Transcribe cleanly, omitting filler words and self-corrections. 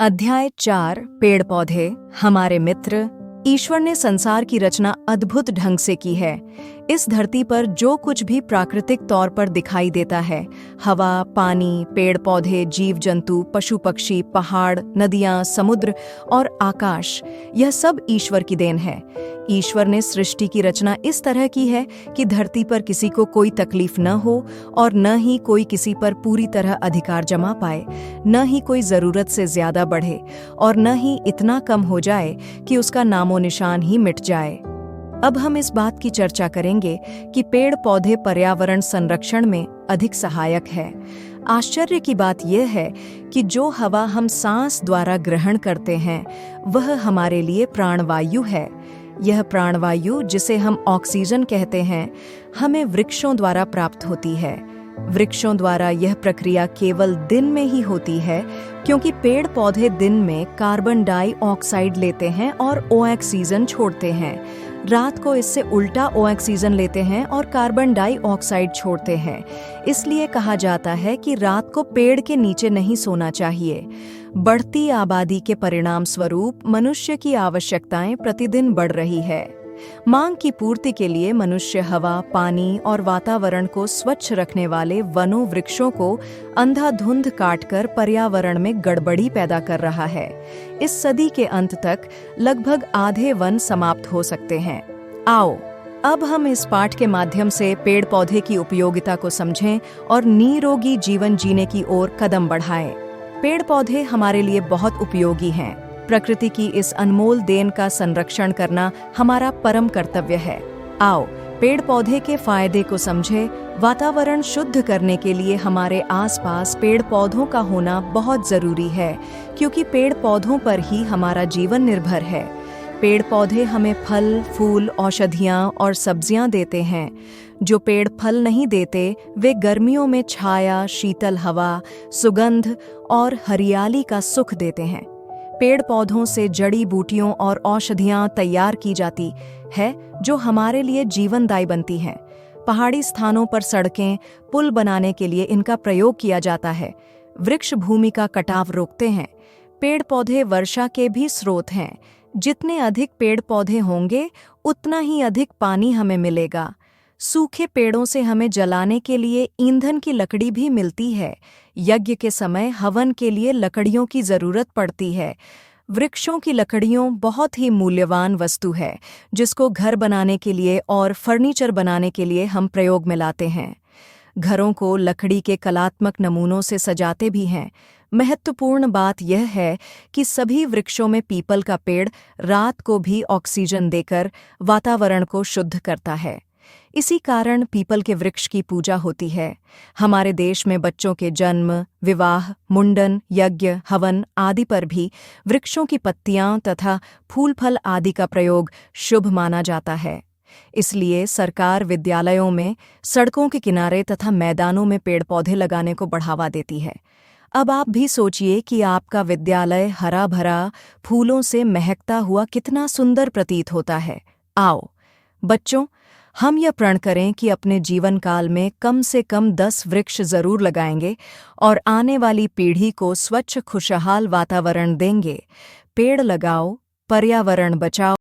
अध्याय 4 पेड़ पौधे हमारे मित्र। ईश्वर ने संसार की रचना अद्भुत ढंग से की है। इस धरती पर जो कुछ भी प्राकृतिक तौर पर दिखाई देता है, हवा, पानी, पेड़ पौधे, जीव जंतु, पशु पक्षी, पहाड़, नदियां, समुद्र और आकाश, यह सब ईश्वर की देन है। ईश्वर ने सृष्टि की रचना इस तरह की है कि धरती पर किसी को कोई तकलीफ न हो और न ही कोई किसी पर पूरी तरह अधिकार जमा पाए, न ही कोई जरूरत से ज्यादा बढ़े और न ही इतना कम हो जाए कि उसका नामो निशान ही मिट जाए। अब हम इस बात की चर्चा करेंगे कि पेड़ पौधे पर्यावरण संरक्षण में अधिक सहायक है। आश्चर्य की बात यह है कि जो हवा हम सांस द्वारा ग्रहण करते हैं, वह हमारे लिए प्राणवायु है। यह प्राणवायु, जिसे हम ऑक्सीजन कहते हैं, हमें वृक्षों द्वारा प्राप्त होती है। वृक्षों द्वारा यह प्रक्रिया केवल दिन में ही होती है, क्योंकि पेड़ पौधे दिन में कार्बन डाइऑक्साइड लेते हैं और ऑक्सीजन छोड़ते हैं। रात को इससे उल्टा ऑक्सीजन लेते हैं और कार्बन डाइऑक्साइड छोड़ते हैं। इसलिए कहा जाता है कि रात को पेड़ के नीचे नहीं सोना चाहिए। बढ़ती आबादी के परिणाम स्वरूप मनुष्य की आवश्यकताएं प्रतिदिन बढ़ रही है। मांग की पूर्ति के लिए मनुष्य हवा, पानी और वातावरण को स्वच्छ रखने वाले वनों वृक्षों को अंधाधुंध काटकर पर्यावरण में गड़बड़ी पैदा कर रहा है। इस सदी के अंत तक लगभग आधे वन समाप्त हो सकते हैं। आओ अब हम इस पाठ के माध्यम से पेड़ पौधे की उपयोगिता को समझें और निरोगी जीवन जीने की ओर कदम बढ़ाएं। पेड़ पौधे हमारे लिए बहुत उपयोगी हैं। प्रकृति की इस अनमोल देन का संरक्षण करना हमारा परम कर्तव्य है। आओ पेड़ पौधे के फायदे को समझें। वातावरण शुद्ध करने के लिए हमारे आसपास पेड़ पौधों का होना बहुत जरूरी है, क्योंकि पेड़ पौधों पर ही हमारा जीवन निर्भर है। पेड़ पौधे हमें फल, फूल, औषधियाँ और सब्जियाँ देते हैं। जो पेड़ फल नहीं देते, वे गर्मियों में छाया, शीतल हवा, सुगंध और हरियाली का सुख देते हैं। पेड़ पौधों से जड़ी बूटियों और औषधियाँ तैयार की जाती है, जो हमारे लिए जीवनदायी बनती हैं। पहाड़ी स्थानों पर सड़कें, पुल बनाने के लिए इनका प्रयोग किया जाता है। वृक्ष भूमि का कटाव रोकते हैं। पेड़ पौधे वर्षा के भी स्रोत हैं। जितने अधिक पेड़ पौधे होंगे, उतना ही अधिक पानी हमें मिलेगा। सूखे पेड़ों से हमें जलाने के लिए ईंधन की लकड़ी भी मिलती है। यज्ञ के समय हवन के लिए लकड़ियों की जरूरत पड़ती है। वृक्षों की लकड़ियों बहुत ही मूल्यवान वस्तु है, जिसको घर बनाने के लिए और फर्नीचर बनाने के लिए हम प्रयोग में लाते हैं। घरों को लकड़ी के कलात्मक नमूनों से सजाते भी हैं। महत्वपूर्ण बात यह है कि सभी वृक्षों में पीपल का पेड़ रात को भी ऑक्सीजन देकर वातावरण को शुद्ध करता है। इसी कारण पीपल के वृक्ष की पूजा होती है। हमारे देश में बच्चों के जन्म, विवाह, मुंडन, यज्ञ, हवन आदि पर भी वृक्षों की पत्तियां तथा फूल फल आदि का प्रयोग शुभ माना जाता है। इसलिए सरकार विद्यालयों में, सड़कों के किनारे तथा मैदानों में पेड़ पौधे लगाने को बढ़ावा देती है। अब आप भी सोचिए कि आपका विद्यालय हरा भरा, फूलों से महकता हुआ कितना सुंदर प्रतीत होता है। आओ बच्चों, हम यह प्रण करें कि अपने जीवन काल में कम से कम 10 वृक्ष जरूर लगाएंगे और आने वाली पीढ़ी को स्वच्छ खुशहाल वातावरण देंगे। पेड़ लगाओ, पर्यावरण बचाओ।